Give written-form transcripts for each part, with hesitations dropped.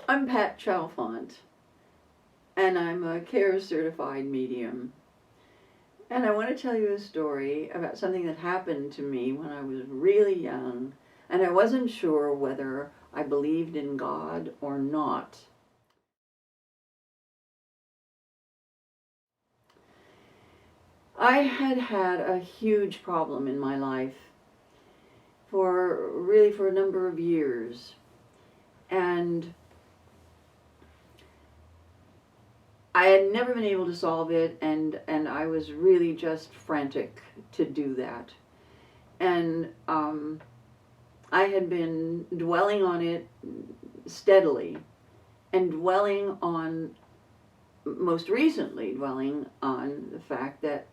I'm Pat Chalfant, and I'm a CARE certified medium. And I want to tell you a story about something that happened to me when I was really young, and I wasn't sure whether I believed in God or not. I had had a huge problem in my life for a number of years, and I had never been able to solve it, and I was really just frantic to do that. And I had been dwelling on it steadily, and most recently dwelling on the fact that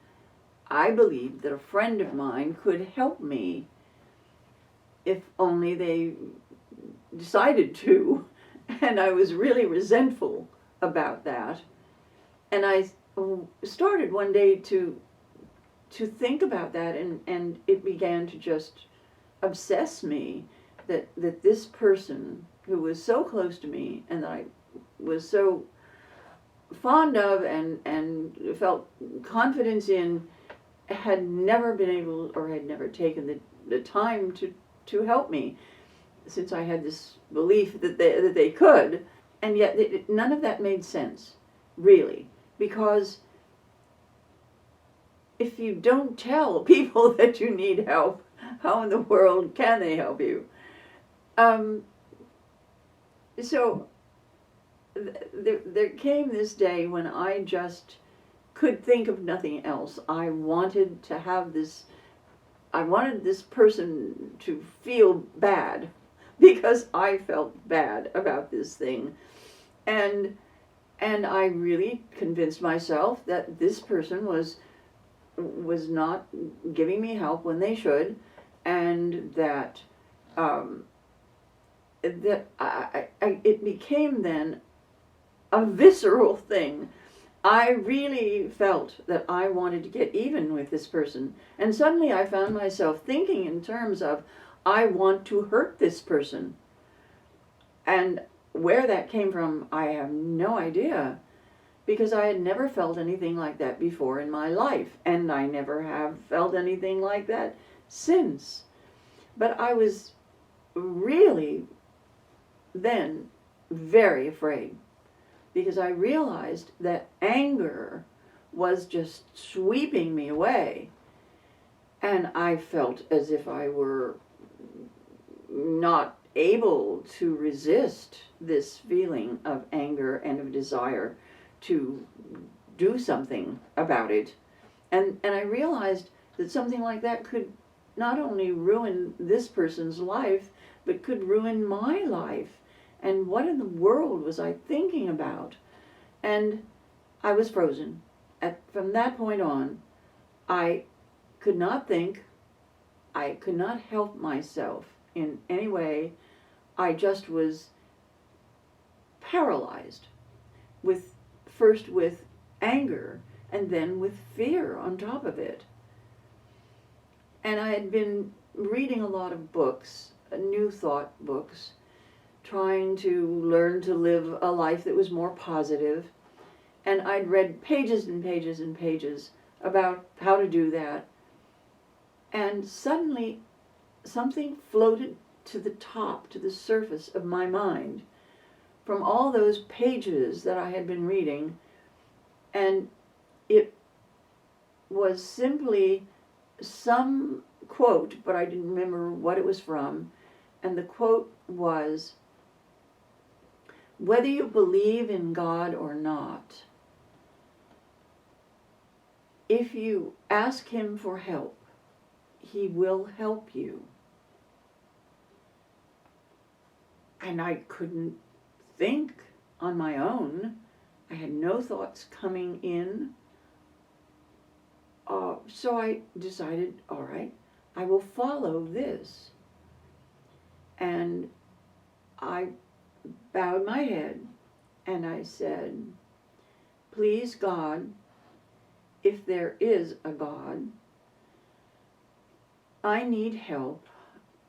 I believed that a friend of mine could help me if only they decided to. And I was really resentful about that. And I started one day to think about that, and it began to just obsess me that this person who was so close to me and that I was so fond of and felt confidence in had never been able, or had never taken the time to help me, since I had this belief that they could. And yet none of that made sense, really, because if you don't tell people that you need help, how in the world can they help you? So there came this day when I just could think of nothing else. I wanted this person to feel bad, because I felt bad about this thing. And I really convinced myself that this person was not giving me help when they should, and that it became then a visceral thing. I really felt that I wanted to get even with this person, and suddenly I found myself thinking in terms of, I want to hurt this person. And where that came from, I have no idea, because I had never felt anything like that before in my life, and I never have felt anything like that since. But I was really then very afraid, because I realized that anger was just sweeping me away, and I felt as if I were not able to resist this feeling of anger and of desire to do something about it. And I realized that something like that could not only ruin this person's life, but could ruin my life. And what in the world was I thinking about? And I was frozen. From that point on, I could not think. I could not help myself in any way. I just was paralyzed, first with anger, and then with fear on top of it. And I had been reading a lot of books, New Thought books, trying to learn to live a life that was more positive. And I'd read pages and pages and pages about how to do that. And suddenly something floated to the top, to the surface of my mind from all those pages that I had been reading. And it was simply some quote, but I didn't remember what it was from. And the quote was, "Whether you believe in God or not, if you ask Him for help, He will help you." And I couldn't think on my own. I had no thoughts coming in. So I decided, all right, I will follow this. And I bowed my head and I said, "Please, God, if there is a God, I need help,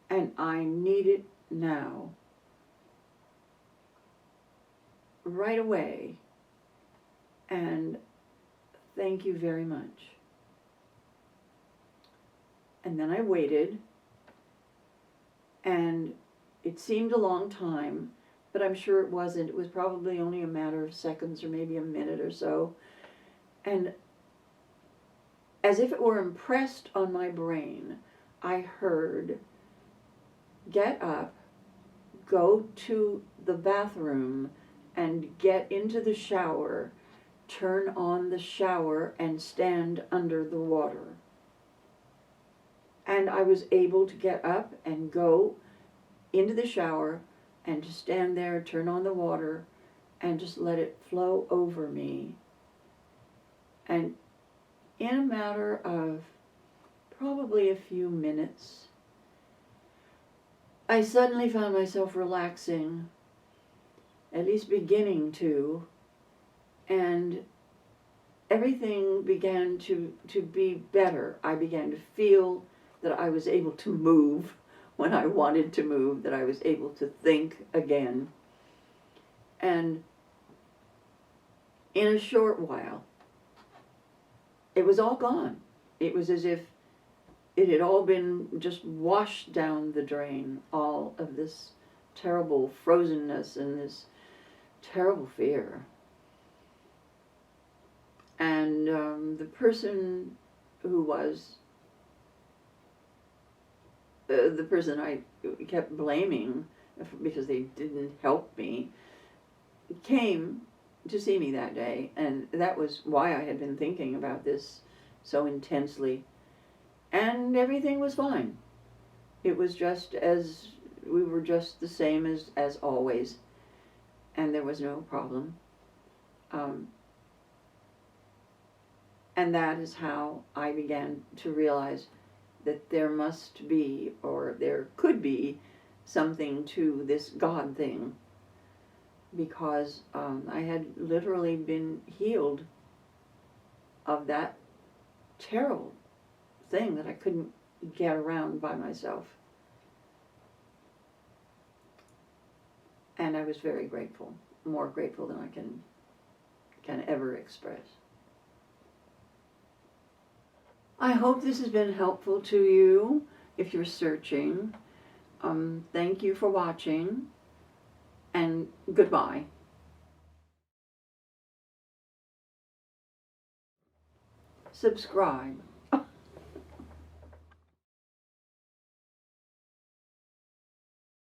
and I need it now. right away, and thank you very much. And then I waited, and it seemed a long time, but I'm sure it wasn't. It was probably only a matter of seconds or maybe a minute or so. And as if it were impressed on my brain, I heard, get up, go to the bathroom, and get into the shower, turn on the shower, and stand under the water. And I was able to get up and go into the shower and to stand there, turn on the water, and just let it flow over me. And in a matter of probably a few minutes, I suddenly found myself relaxing, at least beginning to, and everything began to be better. I began to feel that I was able to move when I wanted to move, that I was able to think again. And in a short while, it was all gone. It was as if it had all been just washed down the drain, all of this terrible frozenness and this terrible fear. And the person who was the person I kept blaming because they didn't help me came to see me that day, and that was why I had been thinking about this so intensely. And everything was fine. It was just as we were just the same as always, and there was no problem. And that is how I began to realize that there must be, or there could be, something to this God thing, because I had literally been healed of that terrible thing that I couldn't get around by myself. And I was very grateful, more grateful than I can ever express. I hope this has been helpful to you if you're searching. Thank you for watching, and goodbye. Subscribe.